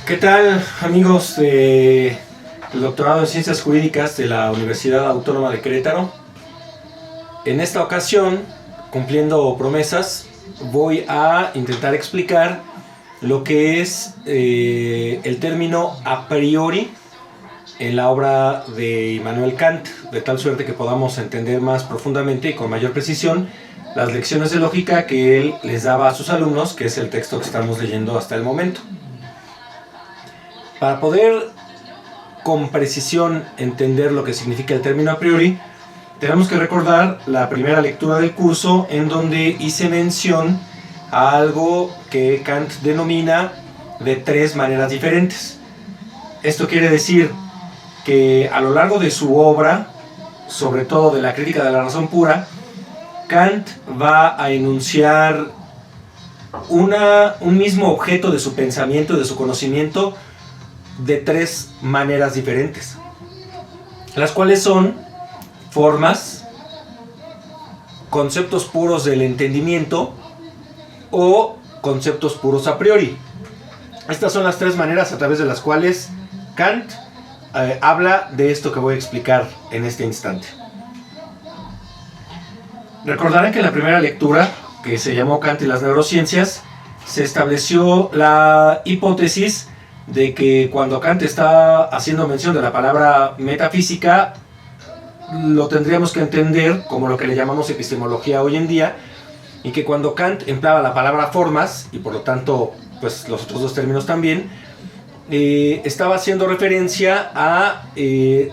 ¿Qué tal, amigos del doctorado en Ciencias Jurídicas de la Universidad Autónoma de Querétaro? En esta ocasión, cumpliendo promesas, voy a intentar explicar lo que es el término a priori en la obra de Immanuel Kant, de tal suerte que podamos entender más profundamente y con mayor precisión las lecciones de lógica que él les daba a sus alumnos, que es el texto que estamos leyendo hasta el momento. Para poder con precisión entender lo que significa el término a priori, tenemos que recordar la primera lectura del curso en donde hice mención a algo que Kant denomina de tres maneras diferentes. Esto quiere decir que a lo largo de su obra, sobre todo de la crítica de la razón pura, Kant va a enunciar un mismo objeto de su pensamiento, de su conocimiento, de tres maneras diferentes, las cuales son formas, conceptos puros del entendimiento o conceptos puros a priori. Estas son las tres maneras a través de las cuales Kant habla de esto que voy a explicar en este instante. Recordarán que en la primera lectura, que se llamó Kant y las neurociencias, se estableció la hipótesis de que cuando Kant está haciendo mención de la palabra metafísica, lo tendríamos que entender como lo que le llamamos epistemología hoy en día, y que cuando Kant empleaba la palabra formas, y por lo tanto pues los otros dos términos también, estaba haciendo referencia a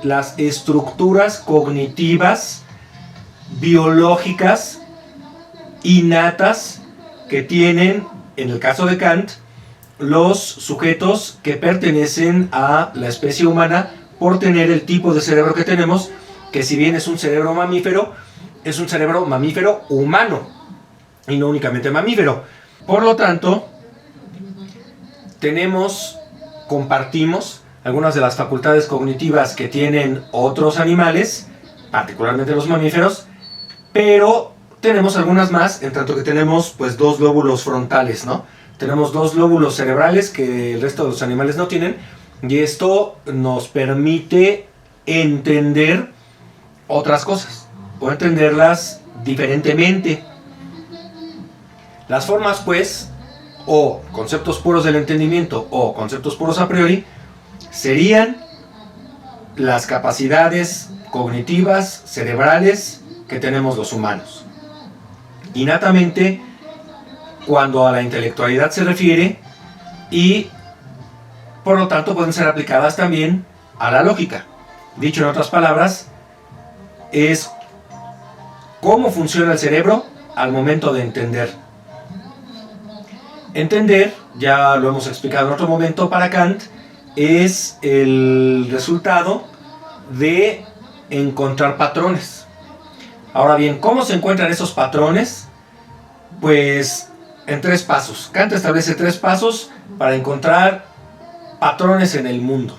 las estructuras cognitivas, biológicas, innatas, que tienen, en el caso de Kant, los sujetos que pertenecen a la especie humana por tener el tipo de cerebro que tenemos, que si bien es un cerebro mamífero humano y no únicamente mamífero. Por lo tanto, compartimos algunas de las facultades cognitivas que tienen otros animales, particularmente los mamíferos, pero tenemos algunas más, en tanto que tenemos pues dos lóbulos frontales, ¿no? Tenemos dos lóbulos cerebrales que el resto de los animales no tienen, y esto nos permite entender otras cosas, o entenderlas diferentemente. Las formas, pues, o conceptos puros del entendimiento, o conceptos puros a priori, serían las capacidades cognitivas, cerebrales, que tenemos los humanos. Innatamente, cuando a la intelectualidad se refiere, y por lo tanto pueden ser aplicadas también a la lógica. Dicho en otras palabras, es cómo funciona el cerebro al momento de entender. Entender, ya lo hemos explicado en otro momento, para Kant es el resultado de encontrar patrones. Ahora bien, ¿cómo se encuentran esos patrones? Pues en tres pasos. Kant establece tres pasos para encontrar patrones en el mundo.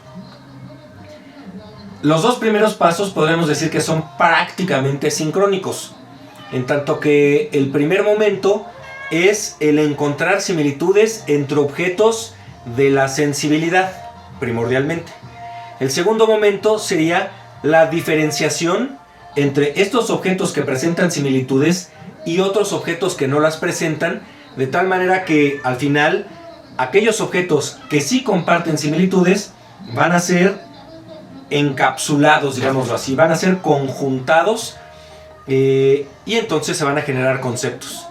Los dos primeros pasos podremos decir que son prácticamente sincrónicos, en tanto que el primer momento es el encontrar similitudes entre objetos de la sensibilidad, primordialmente. El segundo momento sería la diferenciación entre estos objetos que presentan similitudes y otros objetos que no las presentan, de tal manera que al final aquellos objetos que sí comparten similitudes van a ser encapsulados, digámoslo así, van a ser conjuntados, y entonces se van a generar conceptos.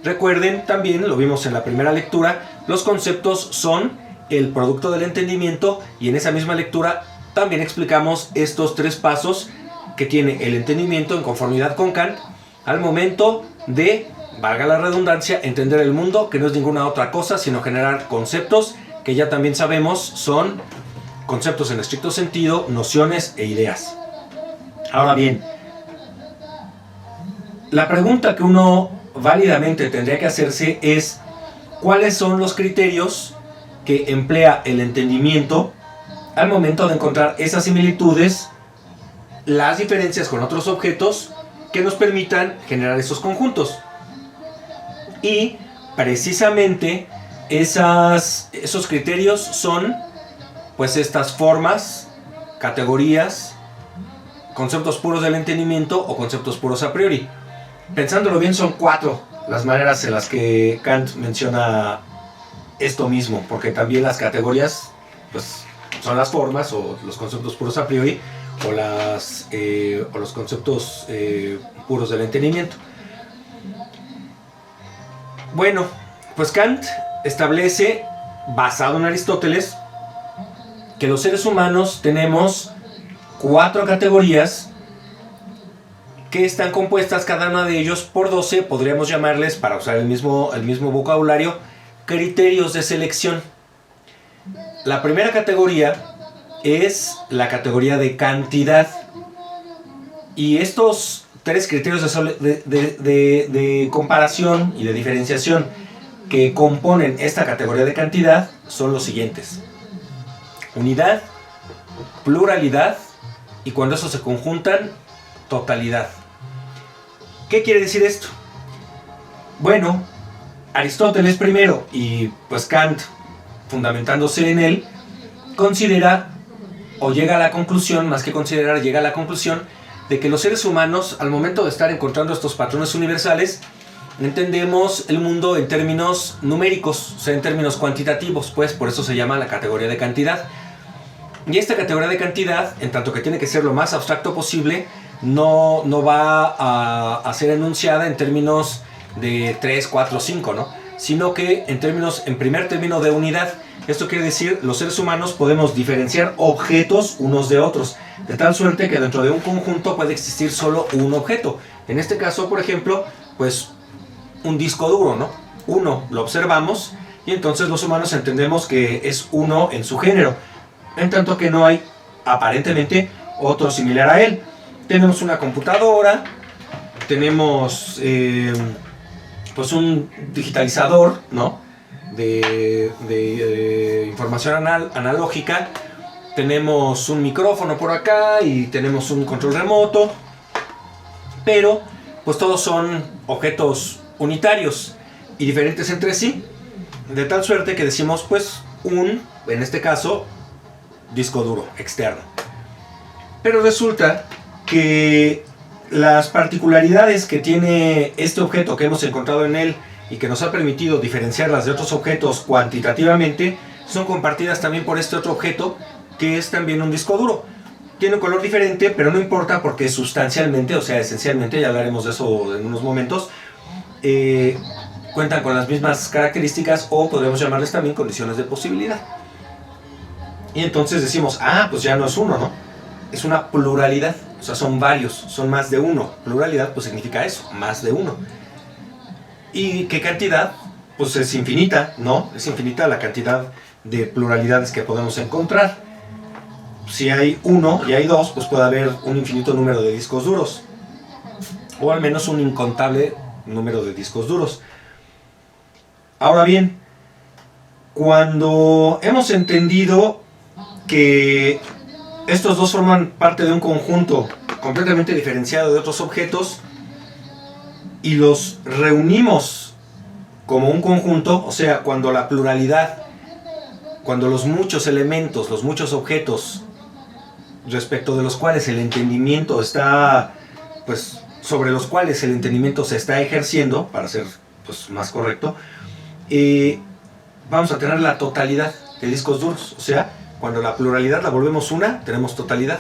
Recuerden también, lo vimos en la primera lectura, los conceptos son el producto del entendimiento, y en esa misma lectura también explicamos estos tres pasos que tiene el entendimiento en conformidad con Kant al momento de, valga la redundancia, entender el mundo, que no es ninguna otra cosa sino generar conceptos que ya también sabemos son conceptos en estricto sentido, nociones e ideas. Ahora bien, la pregunta que uno válidamente tendría que hacerse es: ¿cuáles son los criterios que emplea el entendimiento al momento de encontrar esas similitudes, las diferencias con otros objetos que nos permitan generar esos conjuntos? Y precisamente esos criterios son pues estas formas, categorías, conceptos puros del entendimiento o conceptos puros a priori. Pensándolo bien, son 4 las maneras en las que Kant menciona esto mismo, porque también las categorías pues son las formas o los conceptos puros a priori o los conceptos puros del entendimiento. Bueno, pues Kant establece, basado en Aristóteles, que los seres humanos tenemos 4 categorías que están compuestas cada una de ellos por 12, podríamos llamarles, para usar el mismo vocabulario, criterios de selección. La primera categoría es la categoría de cantidad. Y estos 3 criterios de comparación y de diferenciación que componen esta categoría de cantidad son los siguientes: unidad, pluralidad y, cuando esos se conjuntan, totalidad. ¿Qué quiere decir esto? Bueno, Aristóteles primero y pues Kant, fundamentándose en él, considera o llega a la conclusión, más que considerar, llega a la conclusión de que los seres humanos, al momento de estar encontrando estos patrones universales, entendemos el mundo en términos numéricos, o sea, en términos cuantitativos, pues por eso se llama la categoría de cantidad. Y esta categoría de cantidad, en tanto que tiene que ser lo más abstracto posible, no va a ser enunciada en términos de 3, 4, 5, ¿no? Sino que en primer término de unidad. Esto quiere decir, los seres humanos podemos diferenciar objetos unos de otros, de tal suerte que dentro de un conjunto puede existir solo un objeto. En este caso, por ejemplo, pues un disco duro, ¿no? Uno lo observamos y entonces los humanos entendemos que es uno en su género, en tanto que no hay aparentemente otro similar a él. Tenemos una computadora, tenemos pues un digitalizador, ¿no? de información analógica, tenemos un micrófono por acá y tenemos un control remoto, pero pues todos son objetos unitarios y diferentes entre sí, de tal suerte que decimos pues en este caso, disco duro externo. Pero resulta que las particularidades que tiene este objeto que hemos encontrado en él y que nos ha permitido diferenciarlas de otros objetos cuantitativamente, son compartidas también por este otro objeto, que es también un disco duro. Tiene un color diferente, pero no importa, porque sustancialmente, o sea, esencialmente, ya hablaremos de eso en unos momentos, cuentan con las mismas características, o podríamos llamarles también condiciones de posibilidad. Y entonces decimos, pues ya no es uno, ¿no? Es una pluralidad, o sea, son varios, son más de uno. Pluralidad, pues significa eso, más de uno. ¿Y qué cantidad? Pues es infinita, ¿no? Es infinita la cantidad de pluralidades que podemos encontrar. Si hay uno y hay dos, pues puede haber un infinito número de discos duros, o al menos un incontable número de discos duros. Ahora bien, cuando hemos entendido que estos dos forman parte de un conjunto completamente diferenciado de otros objetos y los reunimos como un conjunto, o sea, cuando la pluralidad, cuando los muchos elementos, los muchos objetos respecto de los cuales el entendimiento está, pues, sobre los cuales el entendimiento se está ejerciendo, para ser pues más correcto, vamos a tener la totalidad de discos duros. O sea, cuando la pluralidad la volvemos una, tenemos totalidad,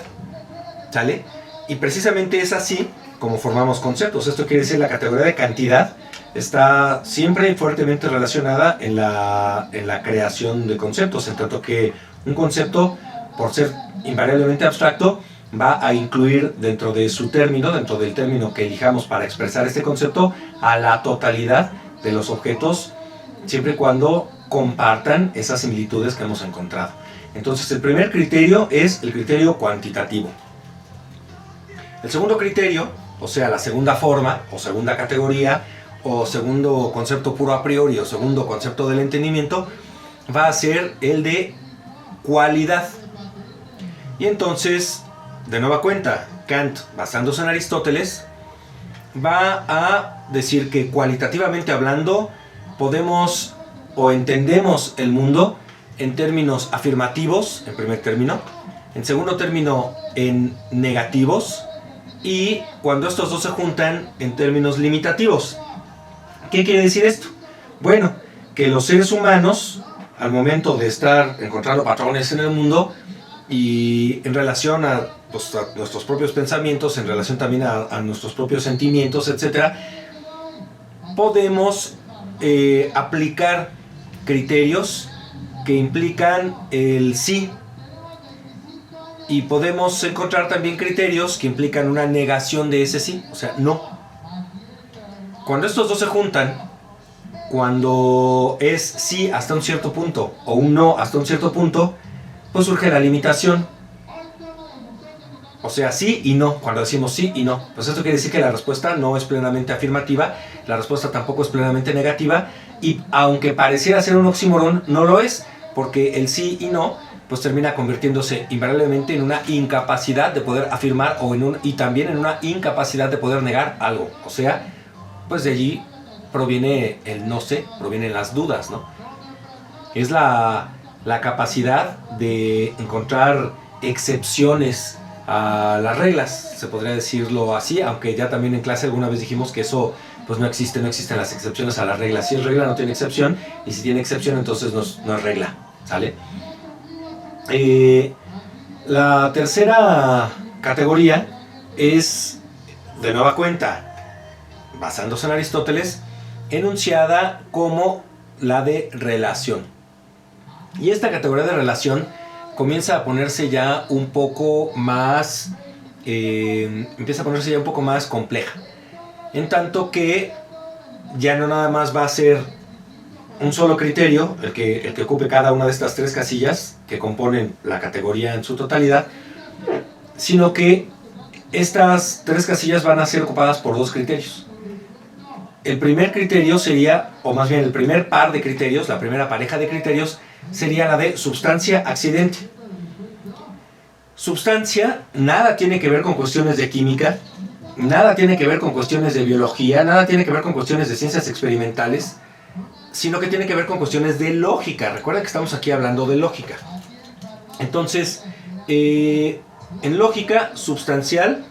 ¿sale? Y precisamente es así como formamos conceptos. Esto quiere decir, la categoría de cantidad está siempre fuertemente relacionada en la creación de conceptos, en tanto que un concepto, por ser invariablemente abstracto, va a incluir dentro de su término, dentro del término que elijamos para expresar este concepto, a la totalidad de los objetos, siempre y cuando compartan esas similitudes que hemos encontrado. Entonces, el primer criterio es el criterio cuantitativo. El segundo criterio, o sea, la segunda forma, o segunda categoría, o segundo concepto puro a priori, o segundo concepto del entendimiento, va a ser el de cualidad. Y entonces, de nueva cuenta, Kant, basándose en Aristóteles, va a decir que cualitativamente hablando podemos o entendemos el mundo en términos afirmativos, en primer término, en segundo término en negativos, y cuando estos dos se juntan en términos limitativos. ¿Qué quiere decir esto? Bueno, que los seres humanos, al momento de estar encontrando patrones en el mundo y en relación a nuestros propios pensamientos, en relación también a nuestros propios sentimientos, etc., podemos aplicar criterios que implican el sí, y podemos encontrar también criterios que implican una negación de ese sí, o sea, no. Cuando estos dos se juntan, cuando es sí hasta un cierto punto o un no hasta un cierto punto, pues surge la limitación. O sea, sí y no, cuando decimos sí y no. Pues esto quiere decir que la respuesta no es plenamente afirmativa, la respuesta tampoco es plenamente negativa, y aunque pareciera ser un oxímoron, no lo es, porque el sí y no pues termina convirtiéndose invariablemente en una incapacidad de poder afirmar y también en una incapacidad de poder negar algo. O sea, pues de allí proviene el no sé, provienen las dudas, ¿no? Es la capacidad de encontrar excepciones a las reglas, se podría decirlo así, aunque ya también en clase alguna vez dijimos que eso pues no existen las excepciones a las reglas. Si es regla no tiene excepción, y si tiene excepción entonces no es regla, ¿sale? La tercera categoría es, de nueva cuenta, basándose en Aristóteles, enunciada como la de relación. Y esta categoría de relación comienza a ponerse ya un poco más compleja, en tanto que ya no nada más va a ser un solo criterio el que ocupe cada una de estas tres casillas que componen la categoría en su totalidad, sino que estas tres casillas van a ser ocupadas por dos criterios. El primer criterio sería, o más bien el primer par de criterios, la primera pareja de criterios, sería la de substancia-accidente. Substancia nada tiene que ver con cuestiones de química, nada tiene que ver con cuestiones de biología, nada tiene que ver con cuestiones de ciencias experimentales, sino que tiene que ver con cuestiones de lógica. Recuerda que estamos aquí hablando de lógica. Entonces, en lógica, substancial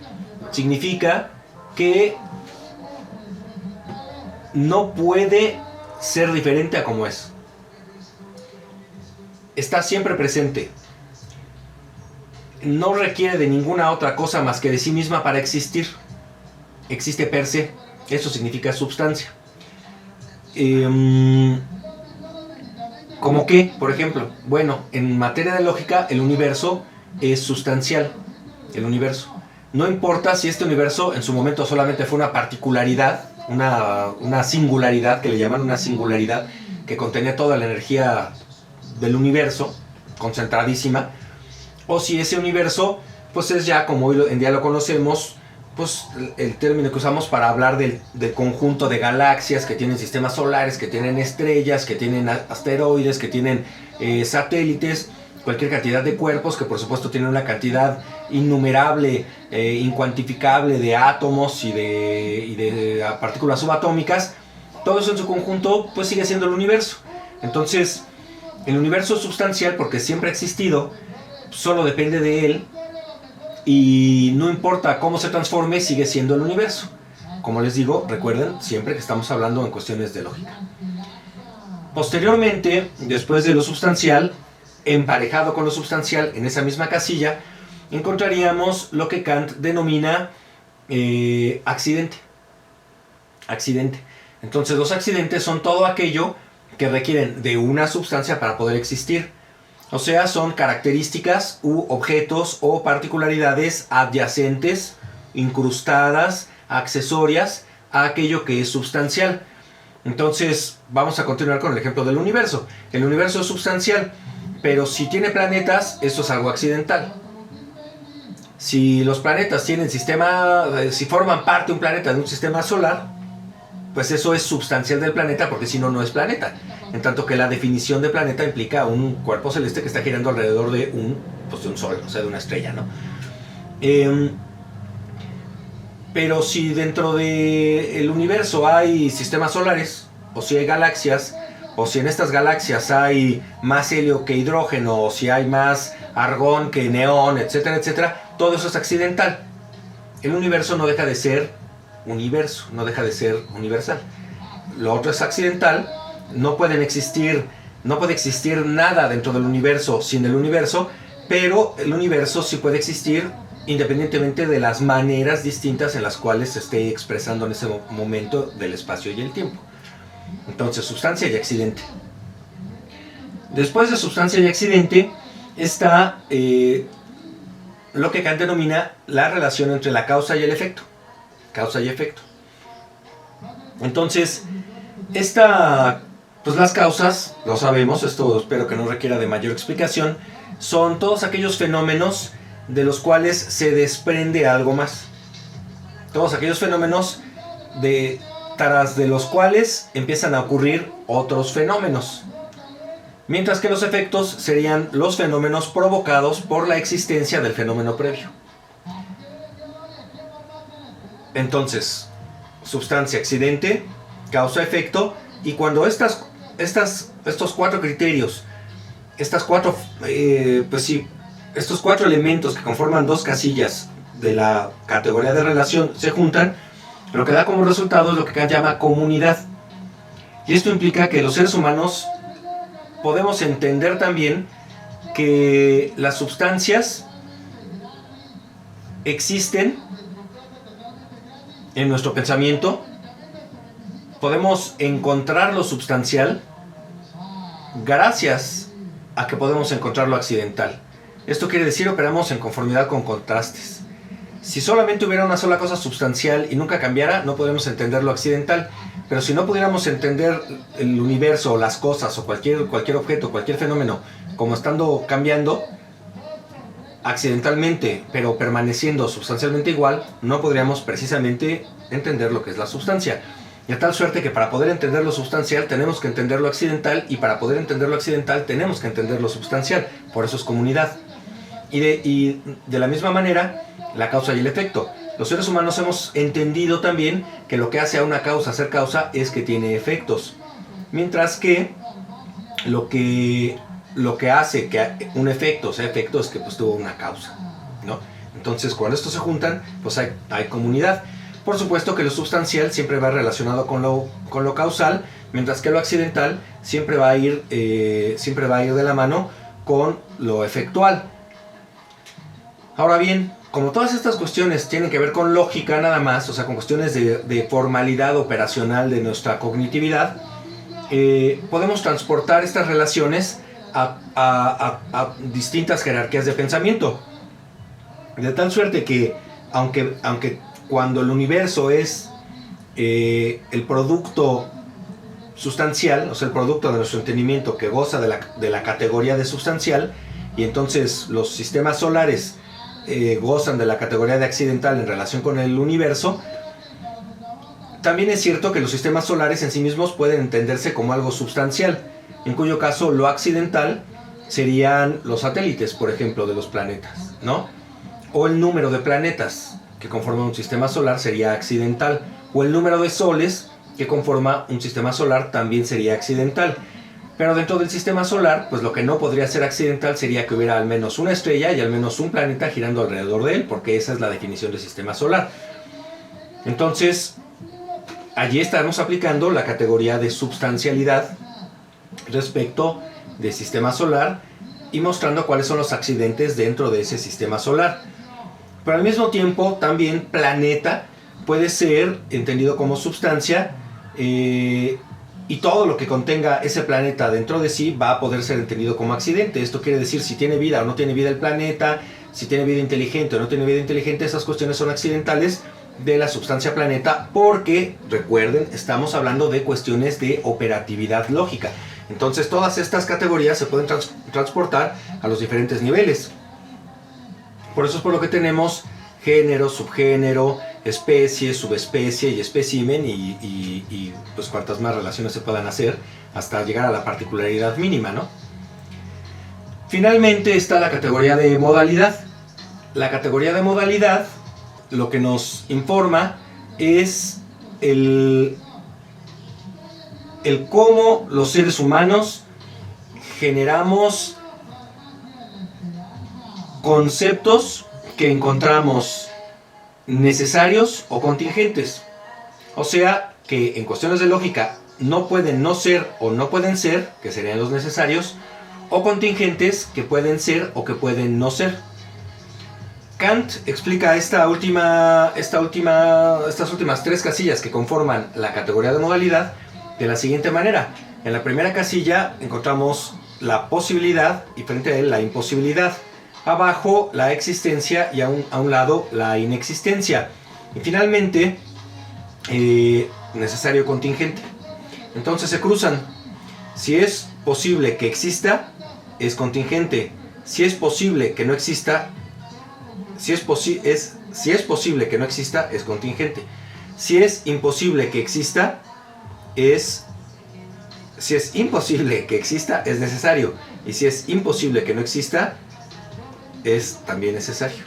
significa que no puede ser diferente a como es. Está siempre presente. No requiere de ninguna otra cosa más que de sí misma para existir. Existe per se. Eso significa substancia. ¿Cómo qué? Por ejemplo, bueno, en materia de lógica, el universo es sustancial. El universo. No importa si este universo en su momento solamente fue una particularidad, una singularidad, que le llaman una singularidad, que contenía toda la energía del universo, concentradísima, o si ese universo, pues es ya, como hoy en día lo conocemos, pues el término que usamos para hablar del conjunto de galaxias que tienen sistemas solares, que tienen estrellas, que tienen asteroides, que tienen satélites, cualquier cantidad de cuerpos que por supuesto tienen una cantidad innumerable, incuantificable de átomos y de partículas subatómicas. Todo eso en su conjunto pues sigue siendo el universo. Entonces el universo es sustancial porque siempre ha existido, solo depende de él, y no importa cómo se transforme, sigue siendo el universo. Como les digo, recuerden siempre que estamos hablando en cuestiones de lógica. Posteriormente, después de lo substancial, emparejado con lo substancial, en esa misma casilla, encontraríamos lo que Kant denomina accidente. Accidente. Entonces los accidentes son todo aquello que requieren de una sustancia para poder existir. O sea, son características u objetos o particularidades adyacentes, incrustadas, accesorias a aquello que es sustancial. Entonces, vamos a continuar con el ejemplo del universo. El universo es sustancial, pero si tiene planetas, eso es algo accidental. Si los planetas tienen si forman parte de un planeta de un sistema solar, pues eso es substancial del planeta, porque si no, no es planeta. En tanto que la definición de planeta implica un cuerpo celeste que está girando alrededor de un sol, o sea, de una estrella, ¿no? Pero si dentro del universo hay sistemas solares, o si hay galaxias, o si en estas galaxias hay más helio que hidrógeno, o si hay más argón que neón, etcétera, etcétera, todo eso es accidental. El universo no deja de ser universo, no deja de ser universal. Lo otro es accidental, no puede existir nada dentro del universo sin el universo, pero el universo sí puede existir independientemente de las maneras distintas en las cuales se esté expresando en ese momento del espacio y el tiempo. Entonces, sustancia y accidente. Después de sustancia y accidente está lo que Kant denomina la relación entre la causa y el efecto. Causa y efecto. Entonces, pues las causas, lo sabemos, esto espero que no requiera de mayor explicación, son todos aquellos fenómenos de los cuales se desprende algo más. Todos aquellos fenómenos tras de los cuales empiezan a ocurrir otros fenómenos. Mientras que los efectos serían los fenómenos provocados por la existencia del fenómeno previo. Entonces, sustancia, accidente, causa, efecto, y cuando estos cuatro criterios, estos cuatro elementos que conforman dos casillas de la categoría de relación se juntan, lo que da como resultado es lo que Kant llama comunidad. Y esto implica que los seres humanos podemos entender también que las sustancias existen en nuestro pensamiento, podemos encontrar lo substancial gracias a que podemos encontrar lo accidental. Esto quiere decir operamos en conformidad con contrastes. Si solamente hubiera una sola cosa substancial y nunca cambiara, no podríamos entender lo accidental. Pero si no pudiéramos entender el universo, las cosas o cualquier objeto, cualquier fenómeno como estando cambiando accidentalmente, pero permaneciendo sustancialmente igual, no podríamos precisamente entender lo que es la sustancia. Y a tal suerte que para poder entender lo sustancial tenemos que entender lo accidental, y para poder entender lo accidental tenemos que entender lo substancial. Por eso es comunidad. Y de la misma manera, la causa y el efecto. Los seres humanos hemos entendido también que lo que hace a una causa ser causa es que tiene efectos. Mientras que lo que hace que un efecto sea efecto es que pues tuvo una causa, ¿no? Entonces, cuando estos se juntan, pues hay comunidad. Por supuesto que lo substancial siempre va relacionado con lo causal, mientras que lo accidental siempre va a ir de la mano con lo efectual. Ahora bien, como todas estas cuestiones tienen que ver con lógica nada más, o sea, con cuestiones de formalidad operacional de nuestra cognitividad, podemos transportar estas relaciones a distintas jerarquías de pensamiento. De tal suerte que, aunque cuando el universo es el producto sustancial, o sea, el producto de nuestro entendimiento que goza de la categoría de sustancial, y entonces los sistemas solares gozan de la categoría de accidental en relación con el universo, también es cierto que los sistemas solares en sí mismos pueden entenderse como algo substancial, en cuyo caso lo accidental serían los satélites, por ejemplo, de los planetas, ¿no? O el número de planetas que conforman un sistema solar sería accidental, o el número de soles que conforma un sistema solar también sería accidental. Pero dentro del sistema solar, pues lo que no podría ser accidental sería que hubiera al menos una estrella y al menos un planeta girando alrededor de él, porque esa es la definición de sistema solar. Entonces, allí estamos aplicando la categoría de substancialidad respecto del sistema solar y mostrando cuáles son los accidentes dentro de ese sistema solar. Pero al mismo tiempo, también planeta puede ser entendido como sustancia, y todo lo que contenga ese planeta dentro de sí va a poder ser entendido como accidente. Esto quiere decir si tiene vida o no tiene vida el planeta, si tiene vida inteligente o no tiene vida inteligente. Esas cuestiones son accidentales de la sustancia planeta, porque, recuerden, estamos hablando de cuestiones de operatividad lógica. Entonces todas estas categorías se pueden transportar a los diferentes niveles. Por eso es por lo que tenemos género, subgénero, especie, subespecie y espécimen, y pues cuantas más relaciones se puedan hacer hasta llegar a la particularidad mínima, ¿no? Finalmente está la categoría de modalidad. La categoría de modalidad lo que nos informa es el cómo los seres humanos generamos conceptos que encontramos necesarios o contingentes. O sea, que en cuestiones de lógica no pueden no ser o no pueden ser, que serían los necesarios, o contingentes que pueden ser o que pueden no ser. Kant explica estas últimas 3 casillas que conforman la categoría de modalidad de la siguiente manera. En la primera casilla encontramos la posibilidad y frente a él la imposibilidad. Abajo la existencia y a un lado la inexistencia. Y finalmente necesario contingente. Entonces se cruzan. Si es posible que exista, es contingente. Si es posible que no exista, si es posible que no exista, es contingente. Si es imposible que exista, si es imposible que exista, es necesario. Y si es imposible que no exista, es también necesario.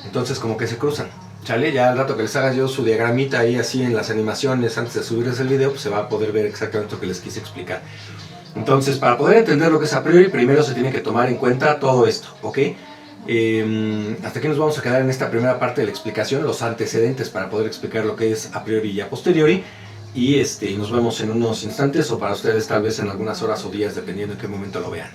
Entonces como que se cruzan. ¿Chale? Ya al rato que les haga yo su diagramita ahí así en las animaciones antes de subirles el video, pues se va a poder ver exactamente lo que les quise explicar. Entonces, para poder entender lo que es a priori, primero se tiene que tomar en cuenta todo esto, ¿ok? Hasta aquí nos vamos a quedar en esta primera parte de la explicación, los antecedentes para poder explicar lo que es a priori y a posteriori. Y nos vemos en unos instantes, o para ustedes tal vez en algunas horas o días, dependiendo en qué momento lo vean.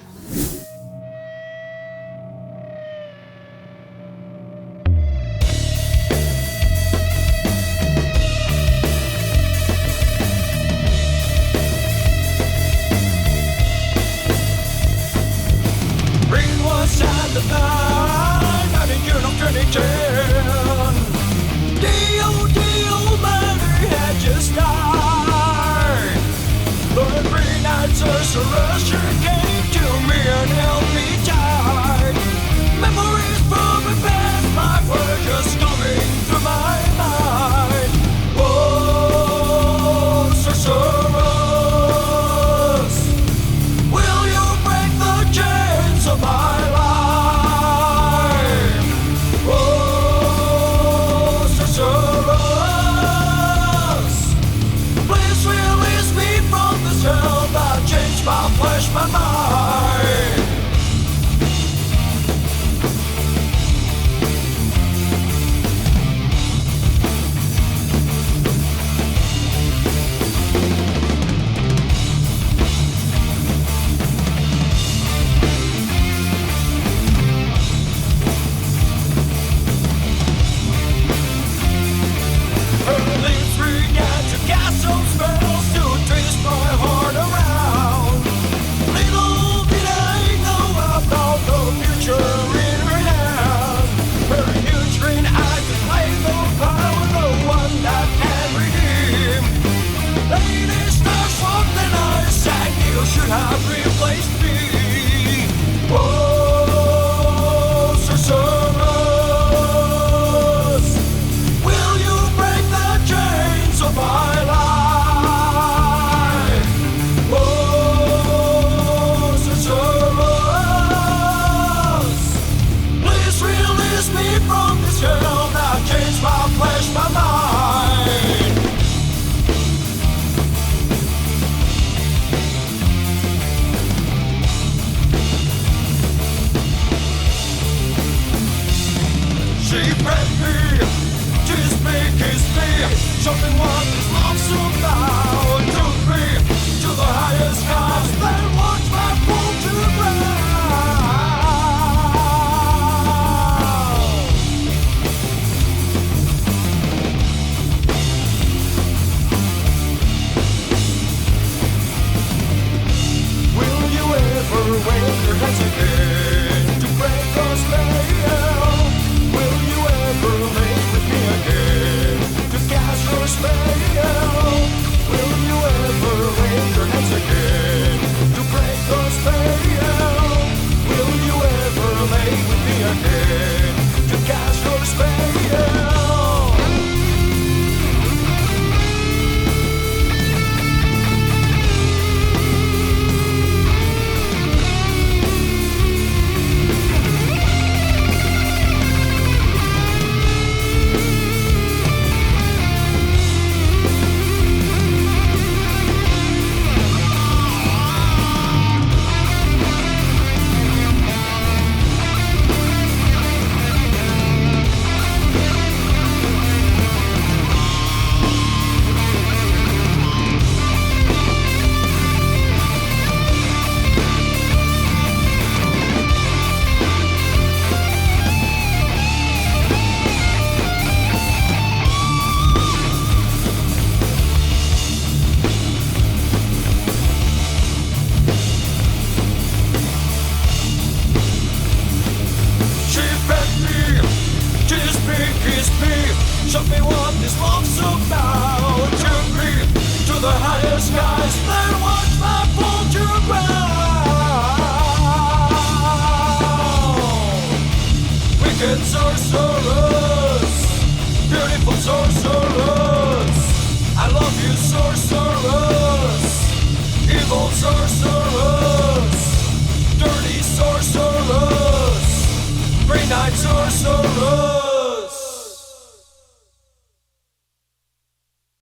My Show me what this love's about. Took me to the highest skies, then watch my fall to ground. Wicked sorceress, beautiful sorceress, I love you sorceress, evil sorceress, dirty sorceress, green-eyed sorceress.